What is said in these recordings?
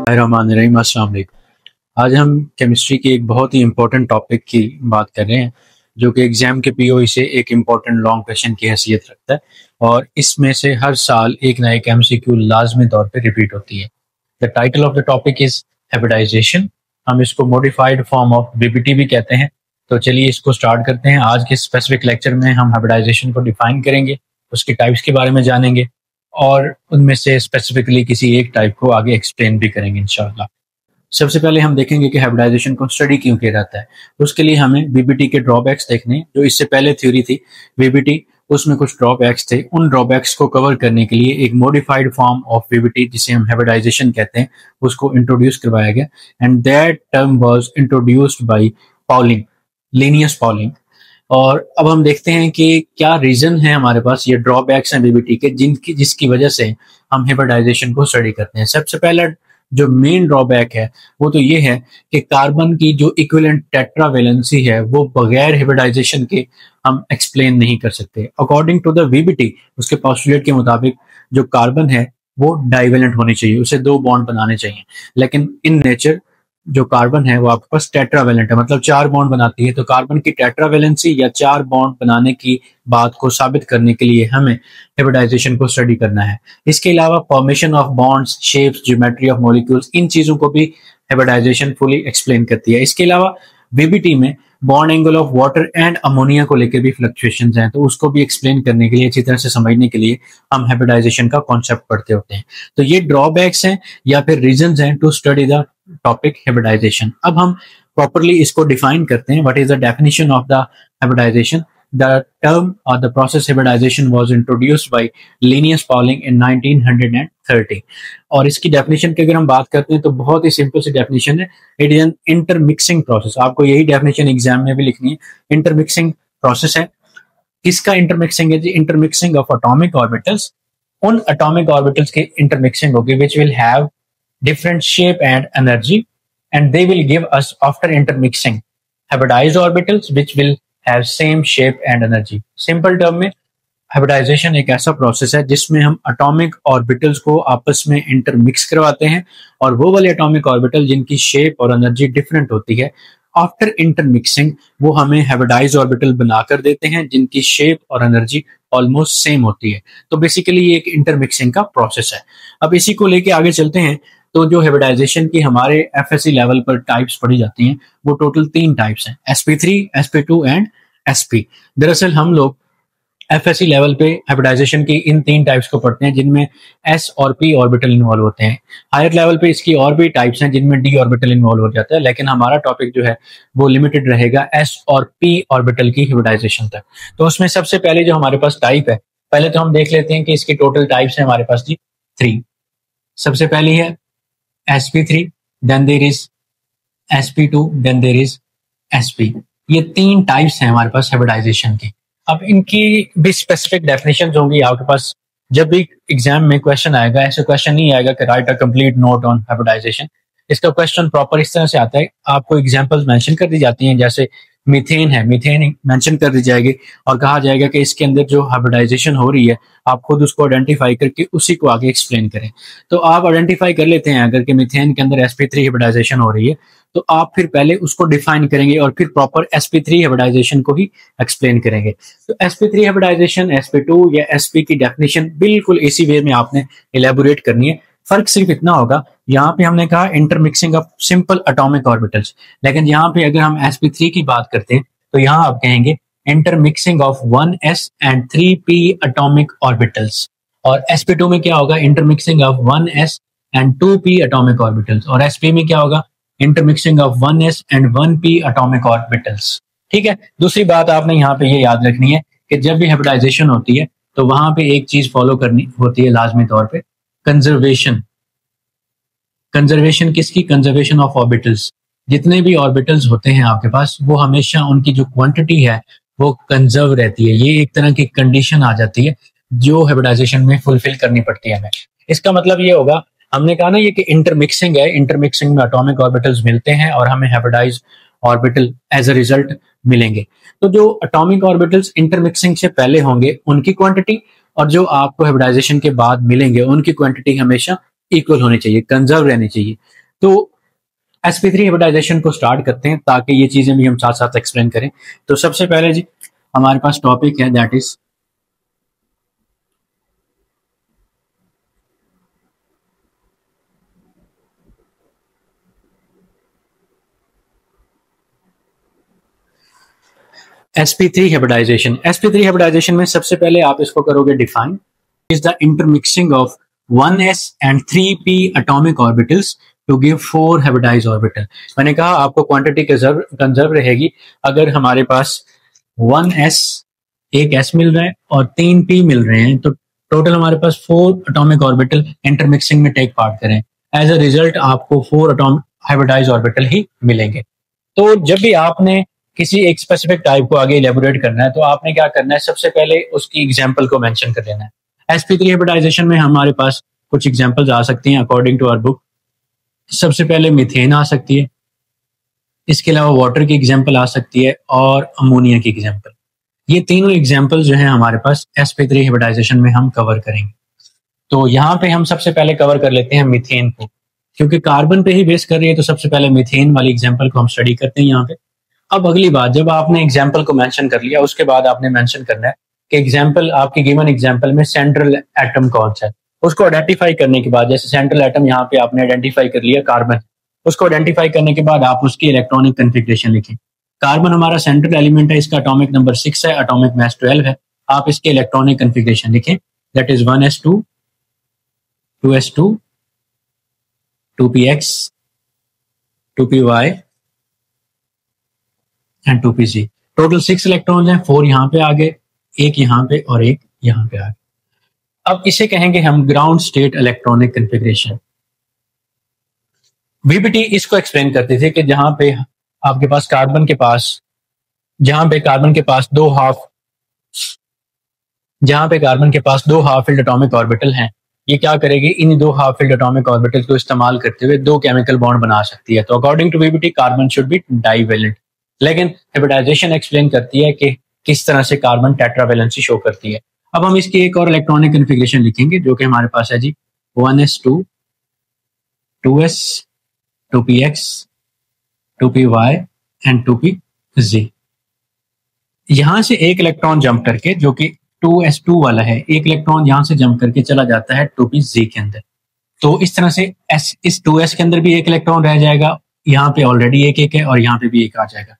बिस्मिल्लाहिर्रहमानिर्रहीम, अस्सलाम वालेकुम। आज हम केमिस्ट्री के एक बहुत ही इम्पोर्टेंट टॉपिक की बात कर रहे हैं जो कि एग्जाम के पीओई से एक इम्पोर्टेंट लॉन्ग क्वेश्चन की हैसियत रखता है और इसमें से हर साल एक ना एक एमसीक्यू लाजमी तौर पे रिपीट होती है। The title of the topic is hybridization. हम इसको मॉडिफाइड फॉर्म ऑफ बीबीटी भी कहते हैं। तो चलिए इसको स्टार्ट करते हैं। आज के स्पेसिफिक लेक्चर में हम हाइब्रिडाइजेशन को डिफाइन करेंगे, उसकी टाइप्स के बारे में जानेंगे और उनमें से स्पेसिफिकली किसी एक टाइप को आगे एक्सप्लेन भी करेंगे इंशाल्लाह। सबसे पहले हम देखेंगे कि हाइब्रिडाइजेशन को स्टडी क्यों किया जाता है। उसके लिए हमें बीबीटी के ड्रॉबैक्स देखने हैं। जो इससे पहले थ्योरी थी बीबीटी, उसमें कुछ ड्रॉबैक्स थे। उन ड्रॉबैक्स को कवर करने के लिए एक मॉडिफाइड फॉर्म ऑफ बीबीटी, जिसे हम हाइब्रिडाइजेशन कहते हैं, उसको इंट्रोड्यूस करवाया गया and that term was introduced by polling, Linnaeus polling. और अब हम देखते हैं कि क्या रीजन है हमारे पास, ये ड्रॉबैक्स हैं बीबीटी के जिसकी वजह से हम हाइब्रिडाइजेशन को स्टडी करते हैं। सबसे पहला जो मेन ड्रॉबैक है वो तो ये है कि कार्बन की जो इक्विवेलेंट टेट्रावेलेंसी है वो बगैर हाइब्रिडाइजेशन के हम एक्सप्लेन नहीं कर सकते। अकॉर्डिंग टू द बीबीटी, उसके पोस्टुलेट के मुताबिक जो कार्बन है वो डाइवेलेंट होनी चाहिए, उसे दो बॉन्ड बनाने चाहिए। लेकिन इन नेचर जो कार्बन है वो आपके पास टेट्रावेलेंट है, मतलब चार बॉन्ड बनाती है। तो कार्बन की टेट्रावेलेंसी या चार बॉन्ड बनाने की बात को साबित करने के लिए हमें हाइब्रिडाइजेशन को स्टडी करना है। इसके अलावा formation of bonds, shapes, geometry of molecules, इन चीजों को भी हाइब्रिडाइजेशन फुली एक्सप्लेन करती है। इसके अलावा बीबीटी में bond angle of water and ammonia को लेकर भी फ्लक्चुएशंस हैं, तो उसको भी एक्सप्लेन करने के लिए, अच्छी तरह से समझने के लिए हम हाइब्रिडाइजेशन का कॉन्सेप्ट पढ़ते होते हैं। तो ये ड्रॉबैक्स हैं या फिर रीजंस हैं to study the topic hybridization. अब हम प्रॉपरली इसको डिफाइन करते हैं। What is the definition of the hybridization? The term or the process hybridization was introduced by Linnaeus Pauling in 1930। और इसकी डेफिनेशन की अगर हम बात करते हैं तो बहुत ही सिंपल सी डेफिनेशन है। It is an intermixing process. आपको यही डेफिनेशन एग्जाम में भी लिखनी है। इंटरमिक्सिंग प्रोसेस है। किसका इंटरमिक्सिंग है जी? Intermixing of atomic orbitals. उन एटॉमिक ऑर्बिटल्स की इंटरमिक्सिंग होगी which will have different shape and energy, and they will give us, after intermixing, hybridized orbitals which will have same shape and energy। Simple term में hybridisation एक ऐसा process है जिसमें हम atomic orbitals को आपस में इंटरमिक्स करवाते हैं और वो वाले एटॉमिक ऑर्बिटल जिनकी शेप और एनर्जी डिफरेंट होती है, आफ्टर इंटरमिक्सिंग वो हमें हाइब्रिडाइज्ड ऑर्बिटल बनाकर देते हैं जिनकी शेप और एनर्जी ऑलमोस्ट सेम होती है। तो बेसिकली ये एक इंटरमिक्सिंग का प्रोसेस है। अब इसी को लेके आगे चलते हैं। तो जो हाइब्रिडाइजेशन की हमारे एफएससी लेवल पर टाइप्स पढ़ी जाती हैं वो टोटल 3 टाइप्स हैं, sp3, sp2 एंड sp। दरअसल हम लोग एफएससी लेवल पे हाइब्रिडाइजेशन की इन 3 टाइप्स को पढ़ते हैं जिनमें s और p ऑर्बिटल इन्वॉल्व होते हैं। हायर लेवल पे इसकी और भी टाइप्स हैं जिनमें d ऑर्बिटल इन्वॉल्व हो जाता है, लेकिन हमारा टॉपिक जो है वो लिमिटेड रहेगा s और p ऑर्बिटल की हाइब्रिडाइजेशन तक। तो उसमें सबसे पहले जो हमारे पास टाइप है, पहले तो हम देख लेते हैं कि इसकी टोटल टाइप्स है हमारे पास जी 3। सबसे पहली है sp3, then there is sp2, then there is sp। ये 3 टाइप्स हैं हमारे पास हाइब्रिडाइजेशन की। अब इनकी भी स्पेसिफिक डेफिनेशंस होंगी आपके पास। जब भी एग्जाम में क्वेश्चन आएगा, ऐसे क्वेश्चन नहीं आएगा कि write a complete note on hybridization. इसका क्वेश्चन प्रॉपर इस तरह से आता है, आपको एग्जांपल्स मेंशन कर दी जाती हैं। जैसे मीथेन है, मीथेन मेंशन कर दी जाएगी और कहा जाएगा कि इसके अंदर जो हाइब्रिडाइजेशन हो रही है आप खुद उसको आइडेंटिफाई करके उसी को आगे एक्सप्लेन करें। तो आप आइडेंटिफाई कर लेते हैं अगर कि मीथेन के अंदर sp3 हाइब्रिडाइजेशन हो रही है, तो आप फिर पहले उसको डिफाइन करेंगे और फिर प्रॉपर sp3 हाइब्रिडाइजेशन को ही एक्सप्लेन करेंगे। तो sp3 हाइब्रिडाइजेशन, sp2 या sp की डेफिनेशन बिल्कुल इसी वे में आपने इलेबोरेट करनी है। फर्क सिर्फ इतना होगा, यहाँ पे हमने कहा intermixing of simple atomic orbitals, लेकिन यहाँ पे अगर हम sp3 की बात करते हैं तो यहाँ आप कहेंगे intermixing of 1s and 3p atomic orbitals. और sp2 में क्या होगा? Intermixing of 1s and 2p atomic orbitals. और sp में क्या होगा? Intermixing of 1s and 1p atomic orbitals. ठीक है। दूसरी बात आपने यहाँ पे ये याद रखनी है कि जब भी हाइब्रिडाइजेशन होती है तो वहां पे एक चीज फॉलो करनी होती है लाजमी तौर पे, कंजर्वेशन। कंजर्वेशन किसकी? Conservation of orbitals. जितने भी ऑर्बिटल्स होते हैं आपके पास वो हमेशा उनकी जो क्वांटिटी है वो कंजर्व रहती है। ये एक तरह की कंडीशन आ जाती है जो हाइब्रिडाइजेशन में फुलफिल करनी पड़ती है हमें। इसका मतलब ये होगा, हमने कहा ना ये कि इंटरमिक्सिंग है, इंटरमिक्सिंग में एटॉमिक ऑर्बिटल्स मिलते हैं और हमें hybridize orbital as a result मिलेंगे। तो जो एटॉमिक ऑर्बिटल्स इंटरमिक्सिंग से पहले होंगे उनकी क्वांटिटी और जो आपको हाइब्रिडाइजेशन के बाद मिलेंगे उनकी क्वांटिटी हमेशा इक्वल होने चाहिए, कंजर्व रहने चाहिए। तो sp3 हाइब्रिडाइजेशन को स्टार्ट करते हैं ताकि ये चीजें भी हम साथ साथ एक्सप्लेन करें। तो सबसे पहले जी हमारे पास टॉपिक है that is sp3 hybridization. sp3 hybridization में सबसे पहले आप इसको करोगे define is the intermixing of 1s and 3p atomic orbitals to give 4 hybridized orbital। मैंने कहा आपको क्वांटिटी कंजर्व रहेगी अगर हमारे पास 1s एक s मिल रहा है और 3p मिल रहे हैं, तो टोटल हमारे पास 4 एटॉमिक ऑर्बिटल इंटरमिक्सिंग में टेक पार्ट करें। एज अ रिजल्ट आपको 4 एटॉमिक हाइब्रिडाइज्ड ऑर्बिटल ही मिलेंगे। तो जब भी आपने किसी एक स्पेसिफिक टाइप को आगे इलेबोरेट करना है तो आपने क्या करना है, सबसे पहले उसकी एग्जांपल को मेंशन कर लेना है। sp3 हाइब्रिडाइजेशन में हमारे पास कुछ एग्जांपल्स आ सकती हैं अकॉर्डिंग टू आवर बुक। सबसे पहले मीथेन आ सकती है, इसके अलावा वाटर की एग्जांपल आ सकती है और अमोनिया की एग्जांपल। ये तीनों एग्जांपल जो है हमारे पास sp3 हाइब्रिडाइजेशन में हम कवर करेंगे। तो यहाँ पे हम सबसे पहले कवर कर लेते हैं मीथेन को, क्योंकि कार्बन पे ही बेस कर रही है तो सबसे पहले मीथेन वाली एग्जांपल को हम स्टडी करते हैं यहाँ पे। अब अगली बात, जब आपने एग्जाम्पल को मेंशन कर लिया उसके बाद आपने मेंशन करना है कि एग्जाम्पल, आपके गिवन एग्जाम्पल में सेंट्रल एटम कौन सा है। उसको आइडेंटिफाई करने के बाद, जैसे सेंट्रल एटम यहाँ पे आपने आइडेंटिफाई कर लिया कार्बन, उसको आइडेंटिफाई करने के बाद आप उसकी इलेक्ट्रॉनिक कन्फिग्रेशन लिखें। कार्बन हमारा सेंट्रल एलिमेंट है, इसका एटॉमिक नंबर 6 है, एटॉमिक मास 12 है। आप इसके इलेक्ट्रॉनिक कन्फिग्रेशन लिखें, that is 1s2 2s2 2px 2py and 2pz। Total 6 electrons हैं, 4 यहाँ पे आ गए, एक यहाँ पे और एक यहाँ पे आ गए। अब इसे कहेंगे हम ground state electronic configuration. VBT इसको एक्सप्लेन करते थे कि जहां पे आपके पास कार्बन के पास, जहां पे कार्बन के पास दो हाफ फील्ड एटॉमिक ऑर्बिटल हैं, ये क्या करेगी, इन 2 हाफ फील्ड एटॉमिक ऑर्बिटल को इस्तेमाल करते हुए 2 केमिकल बॉन्ड बना सकती है। तो according to VBT carbon should be divalent, लेकिन हाइब्रिडाइजेशन एक्सप्लेन करती है कि किस तरह से कार्बन टेट्रावेलेंसी शो करती है। अब हम इसकी एक और इलेक्ट्रॉनिक कन्फिग्रेशन लिखेंगे जो कि हमारे पास है जी 1s2 2s 2px 2py and 2pz। यहां से एक इलेक्ट्रॉन जंप करके, जो कि 2s2 वाला है, एक इलेक्ट्रॉन यहां से जंप करके चला जाता है 2pz के अंदर। तो इस तरह से इस 2s के अंदर भी एक इलेक्ट्रॉन रह जाएगा, यहाँ पे ऑलरेडी एक है और यहाँ पे भी एक आ जाएगा।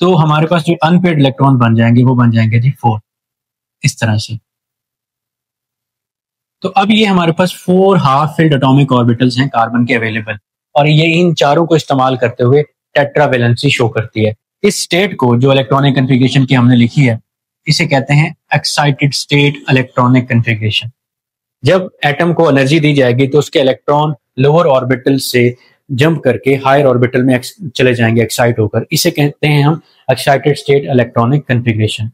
तो हमारे पास जो अनपेड इलेक्ट्रॉन बन जाएंगे वो बन जाएंगे जी 4, इस तरह से। तो अब ये हमारे पास 4 हाफ फील्ड एटॉमिक ऑर्बिटल्स हैं कार्बन के अवेलेबल, और ये इन चारों को इस्तेमाल करते हुए टेट्रावेलेंसी शो करती है। इस स्टेट को, जो इलेक्ट्रॉनिक कन्फिग्रेशन की हमने लिखी है, इसे कहते हैं एक्साइटेड स्टेट इलेक्ट्रॉनिक कन्फिग्रेशन। जब एटम को एनर्जी दी जाएगी तो उसके इलेक्ट्रॉन लोअर ऑर्बिटल से जंप करके हायर ऑर्बिटल में चले जाएंगे एक्साइट होकर, इसे कहते हैं हम एक्साइटेड स्टेट इलेक्ट्रॉनिक कन्फिग्रेशन।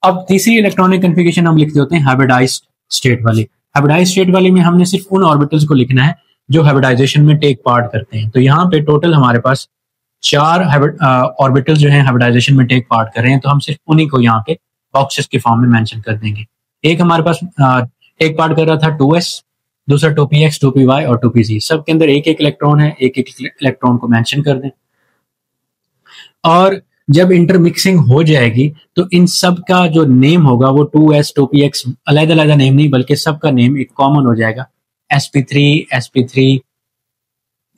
अब तीसरी इलेक्ट्रॉनिक कन्फिग्रेशन हम लिख देते हैं हाइब्रिडाइज्ड स्टेट वाली। हाइब्रिडाइज्ड स्टेट वाली में हमने सिर्फ उन ऑर्बिटल्स को लिखना है जो हाइब्रिडाइजेशन में टेक पार्ट करते हैं। तो यहाँ पे टोटल हमारे पास 4 ऑर्बिटल्स जो है हाइब्रिडाइजेशन में टेक पार्ट कर रहे हैं, तो हम सिर्फ उन्हीं को यहाँ पे बॉक्सेस के फॉर्म में मेंशन कर देंगे। एक हमारे पास टेक पार्ट कर रहा था 2s, दूसरा 2px 2py और 2pz। सब के अंदर एक एक इलेक्ट्रॉन है, एक एक इलेक्ट्रॉन को मेंशन कर दें। और जब इंटरमिक्सिंग हो जाएगी तो इन सब का जो नेम होगा वो 2s 2px अलग-अलग नेम नहीं, बल्कि सबका नेम एक कॉमन हो जाएगा, sp3 sp3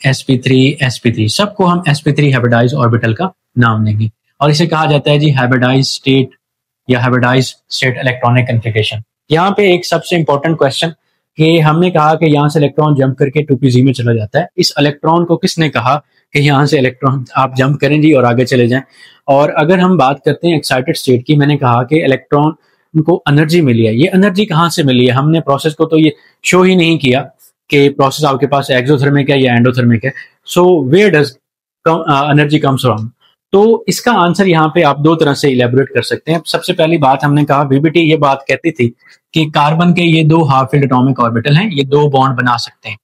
sp3 sp3। सबको हम sp3 हाइब्रिडाइज ऑर्बिटल का नाम देंगे और इसे कहा जाता है जी हाइब्रिडाइज स्टेट या हाइब्रिडाइज स्टेट इलेक्ट्रॉनिक कन्फिग्रेशन। यहाँ पे एक सबसे इंपॉर्टेंट क्वेश्चन कि हमने कहा कि यहाँ से इलेक्ट्रॉन जंप करके 2pz में चला जाता है। इस इलेक्ट्रॉन को किसने कहा कि यहाँ से इलेक्ट्रॉन आप जंप करें जी और आगे चले जाएं? और अगर हम बात करते हैं एक्साइटेड स्टेट की, मैंने कहा कि इलेक्ट्रॉन को एनर्जी मिली है। ये एनर्जी कहाँ से मिली है? हमने प्रोसेस को तो ये शो ही नहीं किया कि प्रोसेस आपके पास एक्सोथर्मिक है या एंडोथर्मिक है। So where does energy comes from? तो इसका आंसर यहाँ पे आप 2 तरह से इलेबोरेट कर सकते हैं। सबसे पहली बात, हमने कहा वीबीटी ये बात कहती थी कि कार्बन के ये 2 हाफ फील्ड एटॉमिक ऑर्बिटल हैं, ये 2 बॉन्ड बना सकते हैं।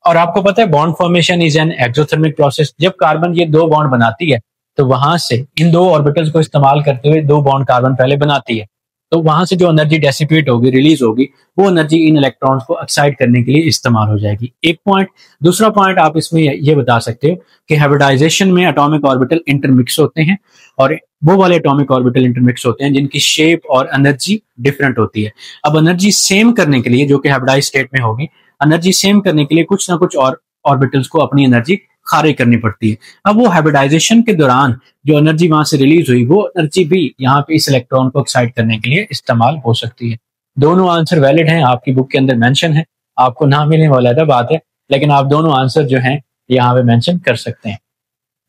और आपको पता है bond formation is an exothermic process. जब कार्बन ये 2 बॉन्ड बनाती है तो वहां से इन 2 ऑर्बिटल्स को इस्तेमाल करते हुए 2 बॉन्ड कार्बन पहले बनाती है, तो वहां से जो एनर्जी डेसिपेट होगी, रिलीज होगी, वो एनर्जी इन इलेक्ट्रॉन्स को एक्साइट करने के लिए इस्तेमाल हो जाएगी। एक पॉइंट। दूसरा पॉइंट आप इसमें ये बता सकते हो कि हाइब्रिडाइजेशन में एटॉमिक ऑर्बिटल इंटरमिक्स होते हैं, और वो वाले एटॉमिक ऑर्बिटल इंटरमिक्स होते हैं जिनकी शेप और एनर्जी डिफरेंट होती है। अब एनर्जी सेम करने के लिए, जो कि हाइब्रिडाइज स्टेट में होगी, एनर्जी सेम करने के लिए कुछ ना कुछ और ऑर्बिटल्स को अपनी एनर्जी खारिज करनी पड़ती है। अब वो हाइब्रिडाइजेशन के दौरान जो एनर्जी वहां से रिलीज हुई, वो एनर्जी भी यहाँ पे इस इलेक्ट्रॉन को एक्साइट करने के लिए इस्तेमाल हो सकती है। दोनों आंसर वैलिड हैं, आपकी बुक के अंदर मेंशन है, आपको ना मिलने वाला था बात है, लेकिन आप दोनों आंसर जो हैं यहाँ पे मेंशन कर सकते हैं।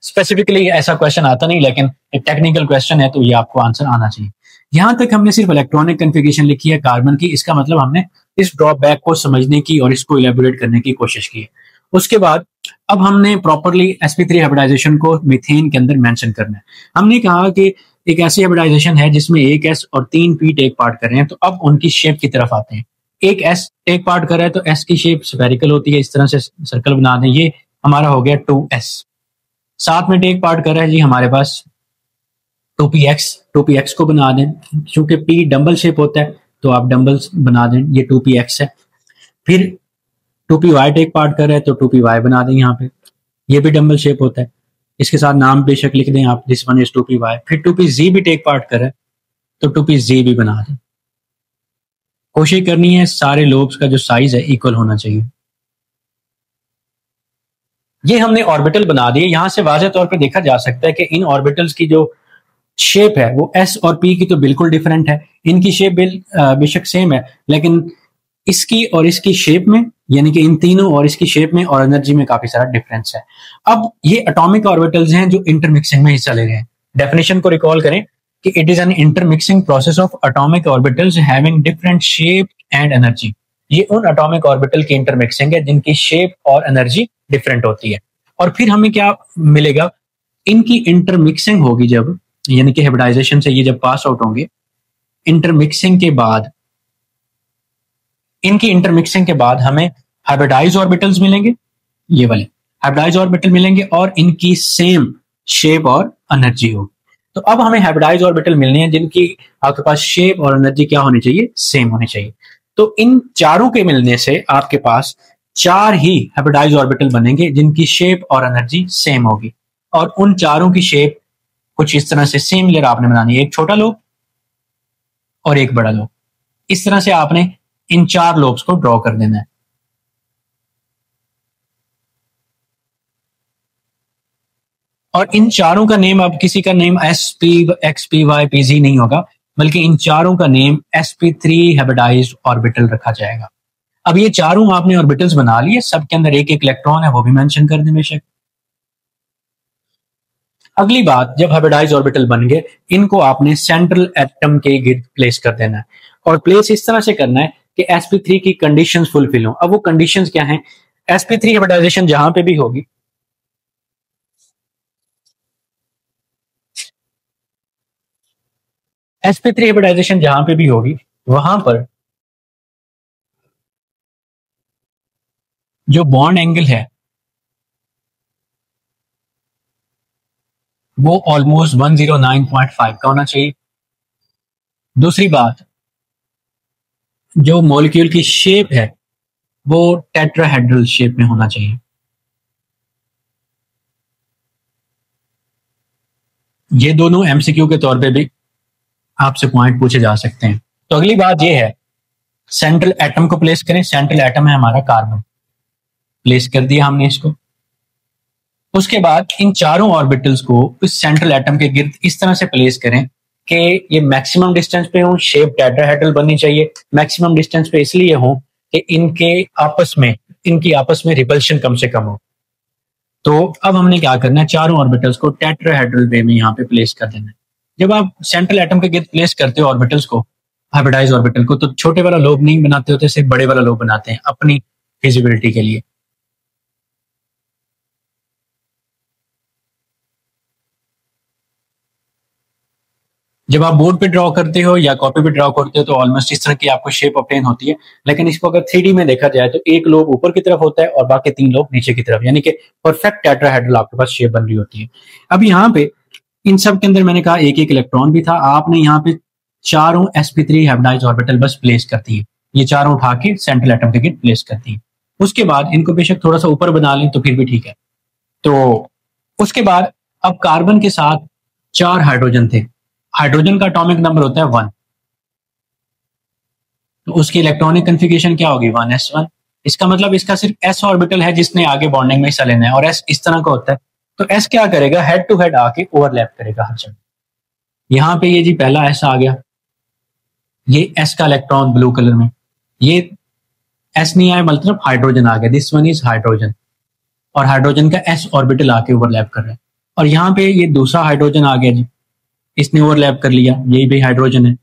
स्पेसिफिकली ऐसा क्वेश्चन आता नहीं, लेकिन एक टेक्निकल क्वेश्चन है तो ये आपको आंसर आना चाहिए। यहां तक हमने सिर्फ इलेक्ट्रॉनिक कन्फिगरेशन लिखी है कार्बन की, इसका मतलब हमने इस ड्रॉबैक को समझने की और इसको इलेबोरेट करने की कोशिश की है। उसके बाद अब हमने प्रॉपरली sp3 हाइब्रिडाइजेशन को मीथेन के अंदर मेंशन करना है। हमने कहा कि एक ऐसी हाइब्रिडाइजेशन है जिसमें एक s और 3 p टेक पार्ट कर रहे हैं, तो अब उनकी शेप की तरफ आते हैं। एक s टेक पार्ट कर रहा है तो s की शेप स्फेरिकल होती है, इस तरह से सर्कल बना दें, ये हमारा हो गया 2s। साथ में टेक पार्ट कर रहा है जी हमारे पास 2px को बना दें, क्योंकि p डंबल शेप होता है तो आप डंबल्स बना दें, ये 2px है। फिर 2py टेक पार्ट कर रहा है तो 2py बना दें, यहाँ पे ये भी डंबल शेप होता है, इसके साथ नाम बेशक लिख दें आप, दिस वन इज 2py। फिर 2pz भी टेक पार्ट कर रहा है तो 2pz भी बना दें। कोशिश करनी है सारे लोब्स का जो साइज है इक्वल होना चाहिए। ये हमने ऑर्बिटल बना दिए। यहां से वाज़ेह तौर पे देखा जा सकता है कि इन ऑर्बिटल्स की जो शेप है वो s और p की तो बिल्कुल डिफरेंट है। इनकी शेप बेशक सेम है, लेकिन इसकी और इसकी शेप में, यानी कि इन तीनों और इसकी शेप में और एनर्जी में काफी सारा डिफरेंस है। अब ये एटॉमिक ऑर्बिटल्स हैं जो इंटरमिक्सिंग में हिस्सा ले रहे हैं। डेफिनेशन को रिकॉल करें कि it is an intermixing process of atomic orbitals having different shape and energy. ये उन एटॉमिक ऑर्बिटल की इंटरमिक्सिंग है जिनकी शेप और एनर्जी डिफरेंट होती है। और फिर हमें क्या मिलेगा, इनकी इंटरमिक्सिंग होगी जब, यानी कि हाइब्रिडाइजेशन से ये जब पास आउट होंगे, इंटरमिक्सिंग के बाद, इनकी इंटरमिक्सिंग के बाद हमें हाइब्रिडाइज ऑर्बिटल्स मिलेंगे, ये वाले हाइब्रिडाइज ऑर्बिटल मिलेंगे और इनकी सेम शेप और एनर्जी होगी। तो अब हमें हाइब्रिडाइज ऑर्बिटल मिलने हैं जिनकी आपके पास शेप और एनर्जी क्या होनी चाहिए, सेम होनी चाहिए। तो इन चारों के मिलने से आपके पास 4 ही हाइब्रिडाइज ऑर्बिटल बनेंगे जिनकी शेप और एनर्जी सेम होगी, और उन चारों की शेप कुछ इस तरह से सिमिलर आपने बनानी है, एक छोटा लोब और एक बड़ा लोब। इस तरह से आपने इन 4 लोब्स को ड्रॉ कर देना है। और इन चारों का नेम, अब किसी का name sp, xp, y, pz नहीं होगा, बल्कि इन चारों का नेम sp3 हाइब्रिडाइज्ड ऑर्बिटल रखा जाएगा। अब ये चारों आपने ऑर्बिटल्स बना लिए, सबके अंदर एक एक इलेक्ट्रॉन है, वो भी मेंशन कर दें बेशक। अगली बात, जब हाइब्रिडाइज्ड ऑर्बिटल बन गए, इनको आपने सेंट्रल एटम के गिर्द प्लेस कर देना है, और प्लेस इस तरह से करना है कि sp3 की कंडीशंस फुलफिल हो। अब वो कंडीशंस क्या हैं, sp3 हाइब्रिडाइजेशन जहां पे भी होगी, sp3 हाइब्रिडाइजेशन जहां पे भी होगी, वहां पर जो बॉन्ड एंगल है वो ऑलमोस्ट 109.5 का होना चाहिए। दूसरी बात, जो मॉलिक्यूल की शेप है वो टेट्राहेड्रल शेप में होना चाहिए। ये दोनों एमसीक्यू के तौर पे भी आपसे पॉइंट पूछे जा सकते हैं। तो अगली बात ये है, सेंट्रल एटम को प्लेस करें। सेंट्रल एटम है हमारा कार्बन, प्लेस कर दिया हमने इसको। उसके बाद इन चारों ऑर्बिटल्स को इस सेंट्रल एटम के गिर्द इस तरह से प्लेस करें कि ये मैक्सिमम डिस्टेंस पे हो, शेप टेट्राहेड्रल बननी चाहिए। मैक्सिमम डिस्टेंस पे इसलिए हो कि इनकी आपस में रिपल्शन कम से कम हो। तो अब हमने क्या करना है, चारों ऑर्बिटल्स को टेट्राहेड्रल वे में यहाँ पे प्लेस कर देना है। जब आप सेंट्रल एटम के गिर्द प्लेस करते हो ऑर्बिटल्स को, हाइब्रिडाइज्ड ऑर्बिटल को, तो छोटे वाला लोब नहीं बनाते होते, सिर्फ बड़े वाला लोब बनाते हैं अपनी फिजिबिलिटी के लिए। जब आप बोर्ड पे ड्रॉ करते हो या कॉपी पे ड्रॉ करते हो तो ऑलमोस्ट इस तरह की आपको शेप ऑब्टेन होती है, लेकिन इसको अगर 3D में देखा जाए तो एक लोब ऊपर की तरफ होता है और बाकी 3 लोब नीचे की तरफ, यानी कि परफेक्ट टेट्राहेड्रल आपके पास शेप बन रही होती है। अब यहाँ पे इन सब के अंदर मैंने कहा एक एक इलेक्ट्रॉन भी था, आपने यहाँ पे चारों sp3 हाइब्रिडाइज्ड ऑर्बिटल बस प्लेस करती है। ये चारों उठा के सेंट्रल एटम के गिर्द प्लेस करती है। उसके बाद इनको बेशक थोड़ा सा ऊपर बना लें तो फिर भी ठीक है। तो उसके बाद अब कार्बन के साथ 4 हाइड्रोजन थे। हाइड्रोजन का एटॉमिक नंबर होता है 1, तो उसकी इलेक्ट्रॉनिक कन्फिगरेशन क्या होगी 1s1। इसका मतलब इसका सिर्फ s ऑर्बिटल है जिसने आगे बॉन्डिंग में हिस्सा लेना है, और s इस तरह का होता है। तो s क्या करेगा, हेड टू हेड आके ओवरलैप करेगा हर जगह। यहाँ पे ये जी पहला s आ गया, ये s का इलेक्ट्रॉन ब्लू कलर में, ये s नहीं आया मतलब हाइड्रोजन आ गया, दिस वन इज हाइड्रोजन, और हाइड्रोजन का s ऑर्बिटल आके ओवरलैप कर रहा है। और यहाँ पे ये दूसरा हाइड्रोजन आ गया जी, इसने ओवरलैप कर लिया, यही भी हाइड्रोजन है,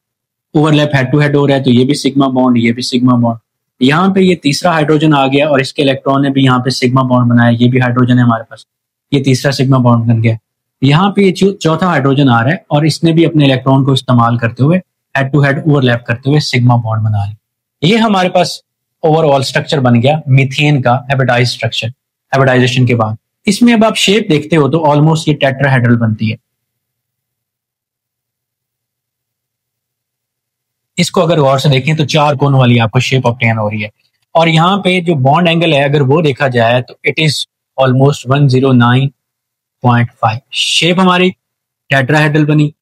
ओवरलैप हेड टू हेड हो रहा है, तो ये भी सिग्मा बॉन्ड, ये भी सिग्मा बॉन्ड। यहाँ पे ये तीसरा हाइड्रोजन आ गया और इसके इलेक्ट्रॉन ने भी यहाँ पे सिग्मा बॉन्ड बनाया, ये भी हाइड्रोजन है हमारे पास, ये तीसरा सिग्मा बॉन्ड बन गया। यहाँ पे ये चौथा हाइड्रोजन आ रहा है और इसने भी अपने इलेक्ट्रॉन को इस्तेमाल करते हुए हेड टू हेड ओवरलैप करते हुए सिग्मा बॉन्ड बना लिया। ये हमारे पास ओवरऑल स्ट्रक्चर बन गया मीथेन का हाइब्रिडाइज्ड स्ट्रक्चर, हाइब्रिडाइजेशन के बाद। इसमें अब आप शेप देखते हो तो ऑलमोस्ट ये टेट्राहेड्रल बनती है। इसको अगर गौर से देखें तो 4 कोनों वाली आपको शेप ऑब्टेन हो रही है, और यहाँ पे जो बॉन्ड एंगल है अगर वो देखा जाए तो इट इज ऑलमोस्ट 109.5। शेप हमारी टेट्राहेड्रल बनी,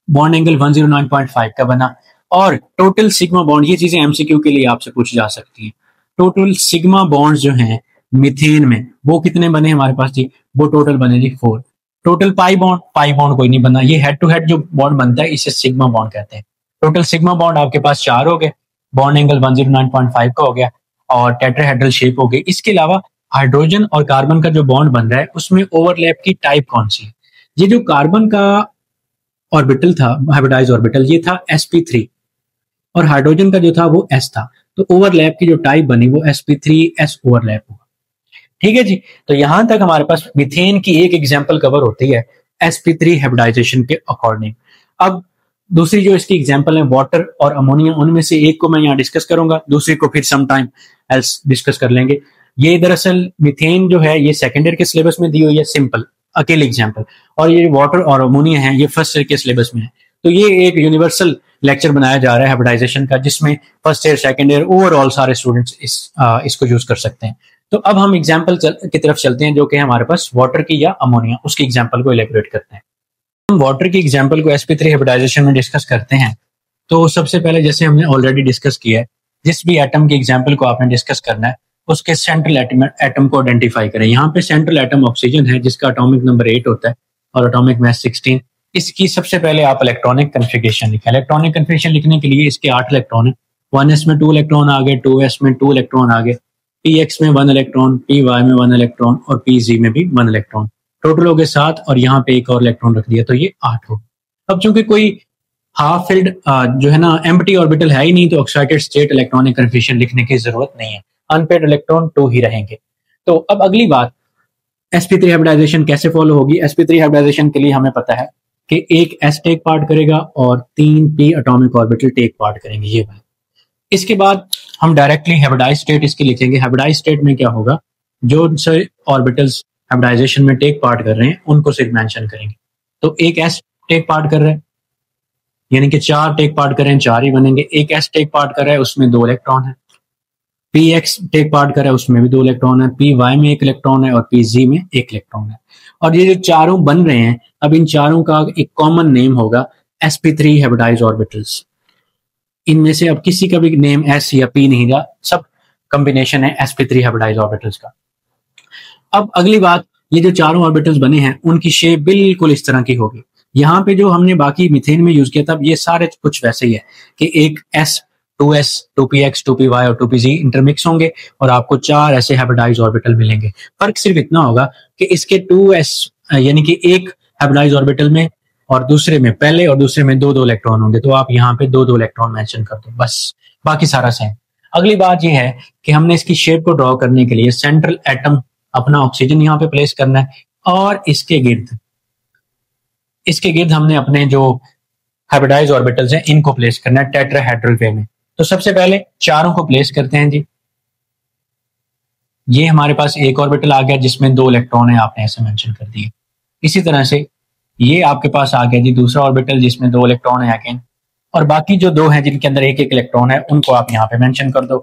बॉन्ड एंगल 109.5 का बना, और टोटल सिग्मा बॉन्ड, ये चीजें एमसीक्यू के लिए आपसे पूछी जा सकती है। टोटल सिग्मा बॉन्ड जो हैं मीथेन में वो कितने बने हमारे पास जी, वो टोटल बने जी 4। टोटल पाई बॉन्ड कोई नहीं बना, ये हेड टू हेड जो बॉन्ड बनता है इसे सिग्मा बॉन्ड कहते हैं। टोटल सिग्मा बॉन्ड आपके पास 4 हो गए, बॉन्ड एंगल 109.5 का हो गया और टेट्राहेड्रल शेप हो गई। इसके अलावा हाइड्रोजन और कार्बन का जो बॉन्ड बन रहा है उसमें ओवरलैप की टाइप कौन सी है। ये जो कार्बन का ऑर्बिटल था, हाइब्रिडाइज्ड ऑर्बिटल, ये था sp3 और हाइड्रोजन का जो था वो s था, तो ओवरलैप की जो टाइप बनी वो sp3s ओवरलैप हुआ। ठीक है जी, तो यहां तक हमारे पास मीथेन की एक एग्जांपल कवर होती है sp3 हाइब्रिडाइजेशन के अकॉर्डिंग। अब दूसरी जो इसकी एग्जांपल है वाटर और अमोनिया, उनमें से एक को मैं यहाँ डिस्कस करूंगा, दूसरी को फिर सम टाइम एल्स डिस्कस कर लेंगे। ये दरअसल मीथेन जो है ये सेकेंड ईयर के सिलेबस में दी हुई है, सिंपल अकेले एग्जाम्पल, और ये वाटर और अमोनिया है ये फर्स्ट ईयर के सिलेबस में है। तो ये एक यूनिवर्सल लेक्चर बनाया जा रहा है हाइब्रिडाइजेशन का, जिसमें first year second year overall सारे स्टूडेंट्स इसको यूज कर सकते हैं। तो अब हम एग्जाम्पल की तरफ चलते हैं जो कि हमारे पास वाटर की या अमोनिया, उसकी एग्जाम्पल को इलेबोरेट करते हैं। हम वाटर की एग्जाम्पल को sp3 हाइब्रिडाइजेशन में डिस्कस करते हैं तो सबसे पहले जैसे हमने ऑलरेडी डिस्कस किया है, जिस भी एटम की एग्जाम्पल को आपने डिस्कस करना है उसके सेंट्रल एटम को आइडेंटिफाई करें। यहाँ पे सेंट्रल एटम ऑक्सीजन है जिसका एटॉमिक नंबर 8 होता है और एटॉमिक मास 16। इसकी सबसे पहले आप इलेक्ट्रॉनिक कन्फिगरेशन लिखें। इलेक्ट्रॉनिक कन्फिगरेशन लिखने के लिए इसके 8 इलेक्ट्रॉन है, 1s में 2 इलेक्ट्रॉन आ गए, 2s में 2 इलेक्ट्रॉन आ गए, px में 1 इलेक्ट्रॉन, py में 1 इलेक्ट्रॉन और pz में भी 1 इलेक्ट्रॉन, टोटल हो गए 7, और यहाँ पे एक और इलेक्ट्रॉन रख दिया तो ये 8 हो। अब चूंकि कोई हाफ फिल्ड जो है ना एम्प्टी ऑर्बिटल है ही नहीं, तो एक्साइटेड स्टेट इलेक्ट्रॉनिक कन्फिगरेशन लिखने की जरूरत नहीं है, अनपेड इलेक्ट्रॉन 2 ही रहेंगे। तो अब अगली बात, sp3 हाइब्रिडाइजेशन कैसे फॉलो होगी। sp3 हाइब्रिडाइजेशन के लिए हमें पता है कि एक s टेक पार्ट करेगा और 3 p atomic orbital take part करेंगे, ये बात। इसके बाद हम डायरेक्टली हाइब्रिडाइज्ड स्टेट इसके लिखेंगे। हाइब्रिडाइज्ड स्टेट में क्या होगा, जो से ऑर्बिटल्स हाइब्रिडाइजेशन में टेक पार्ट कर रहे हैं उनको सिर्फ मेंशन करेंगे। तो एक s टेक पार्ट कर रहा है, यानी कि 4 टेक पार्ट कर रहे हैं 4 ही बनेंगे। एक s टेक पार्ट कर रहा है उसमें 2 इलेक्ट्रॉन है, px टेक पार्ट कर रहा है उसमें भी 2 इलेक्ट्रॉन है, py में 1 इलेक्ट्रॉन है और pz में 1 इलेक्ट्रॉन है। और ये जो चारों बन रहे हैं, अब इन चारों का एक कॉमन नेम होगा sp3 हाइब्रिडाइज्ड ऑर्बिटल्स। इनमें से अब किसी का भी नेम s या p नहीं रहा, सब कॉम्बिनेशन है sp3 हाइब्रिडाइज्ड ऑर्बिटल्स का। अब अगली बात, ये जो चारों ऑर्बिटल्स बने हैं उनकी शेप बिल्कुल इस तरह की होगी। यहाँ पे जो हमने बाकी मीथेन में यूज किया था ये सारे कुछ वैसे ही है कि एक s, 2s, 2px, 2py और 2pz इंटरमिक्स होंगे और आपको 4 ऐसे हाइब्रिडाइज्ड ऑर्बिटल मिलेंगे। फर्क सिर्फ इतना होगा कि इसके 2s यानी कि एक हाइब्रिडाइज्ड ऑर्बिटल में और दूसरे में, पहले और दूसरे में 2-2 इलेक्ट्रॉन होंगे, तो आप यहाँ पे 2-2 इलेक्ट्रॉन मेंशन कर दो, बस बाकी सारा सेम। अगली बात ये है कि हमने इसकी शेप को ड्रॉ करने के लिए सेंट्रल एटम अपना ऑक्सीजन यहाँ पे प्लेस करना है और इसके गिर्द हमने अपने जो हाइब्रिडाइज्ड ऑर्बिटल्स हैं इनको प्लेस करना है टेट्राहेड्रल वे में। तो सबसे पहले चारों को प्लेस करते हैं जी। ये हमारे पास एक ऑर्बिटल आ गया जिसमें 2 इलेक्ट्रॉन है, आपने ऐसे मेंशन कर दिए। इसी तरह से ये आपके पास आ गया जी दूसरा ऑर्बिटल जिसमें 2 इलेक्ट्रॉन है अगेन, और बाकी जो दो हैं जिनके अंदर एक एक इलेक्ट्रॉन है उनको आप यहाँ पे मेंशन कर दो।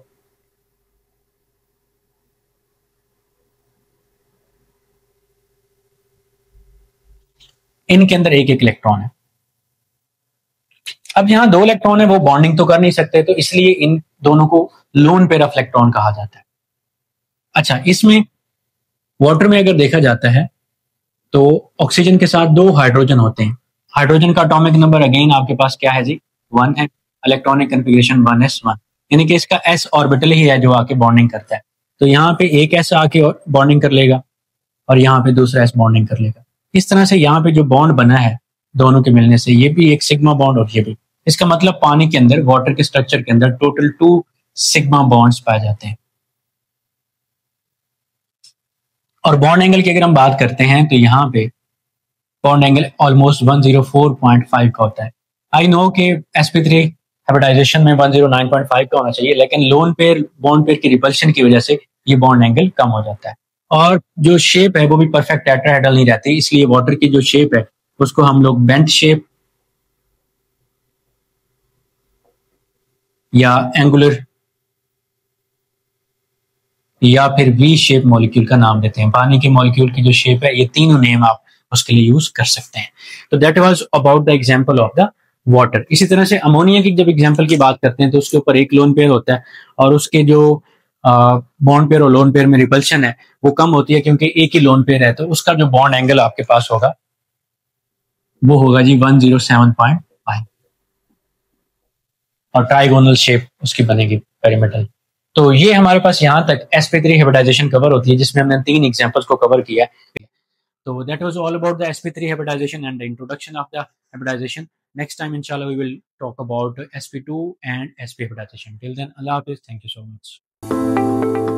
इनके अंदर एक एक इलेक्ट्रॉन है। अब यहाँ दो इलेक्ट्रॉन है, वो बॉन्डिंग तो कर नहीं सकते, तो इसलिए इन दोनों को लोन पेयर ऑफ इलेक्ट्रॉन कहा जाता है। अच्छा, इसमें वाटर में अगर देखा जाता है तो ऑक्सीजन के साथ दो हाइड्रोजन होते हैं। हाइड्रोजन का एटॉमिक नंबर अगेन आपके पास क्या है जी, 1 है। इलेक्ट्रॉनिक कन्फिगरेशन 1s1, यानी कि इसका s ऑर्बिटल ही है जो आके बॉन्डिंग करता है। तो यहाँ पे एक s आके बॉन्डिंग कर लेगा और यहाँ पे दूसरा s बॉन्डिंग कर लेगा। इस तरह से यहाँ पे जो बॉन्ड बना है दोनों के मिलने से, ये भी एक सिग्मा बॉन्ड और ये भी। इसका मतलब पानी के अंदर, वाटर के स्ट्रक्चर के अंदर टोटल 2 सिग्मा बॉन्ड्स पाए जाते हैं। और बॉन्ड एंगल की अगर हम बात करते हैं तो यहाँ पे बॉन्ड एंगल ऑलमोस्ट 104.5 का होता है। आई नो कि sp3 हाइब्रिडाइजेशन में 109.5 का होना चाहिए, लेकिन लोन पेयर बॉन्ड पेयर की रिपल्शन की वजह से ये बॉन्ड एंगल कम हो जाता है। और जो शेप है वो भी परफेक्ट टेट्राहेड्रल नहीं रहती, इसलिए वाटर की जो शेप है उसको हम लोग बेंट शेप या एंगुलर या फिर वी शेप मॉलिक्यूल का नाम देते हैं। पानी के मॉलिक्यूल की जो शेप है, ये तीनों नेम आप उसके लिए यूज कर सकते हैं। तो that was about the example of the water. इसी तरह से अमोनिया की जब एग्जांपल की बात करते हैं तो उसके ऊपर एक लोन पेयर होता है और उसके जो बॉन्ड पेयर और लोन पेयर में रिपल्शन है वो कम होती है, क्योंकि एक ही लोन पेयर है, तो उसका जो बॉन्ड एंगल आपके पास होगा वो होगा जी 107.5 और ट्राइगोनल शेप उसकी बनेगी पेरिमेटल। तो ये हमारे पास यहाँ तक sp3 हाइब्रिडाइजेशन कवर होती है, जिसमें हमने 3 एग्जांपल्स को कवर किया है। So that was all about the sp3 hybridization and the introduction of the hybridization. Next time, inshallah, we will talk about sp2 and sp hybridization. Till then, Allah Hafiz. Thank you so much.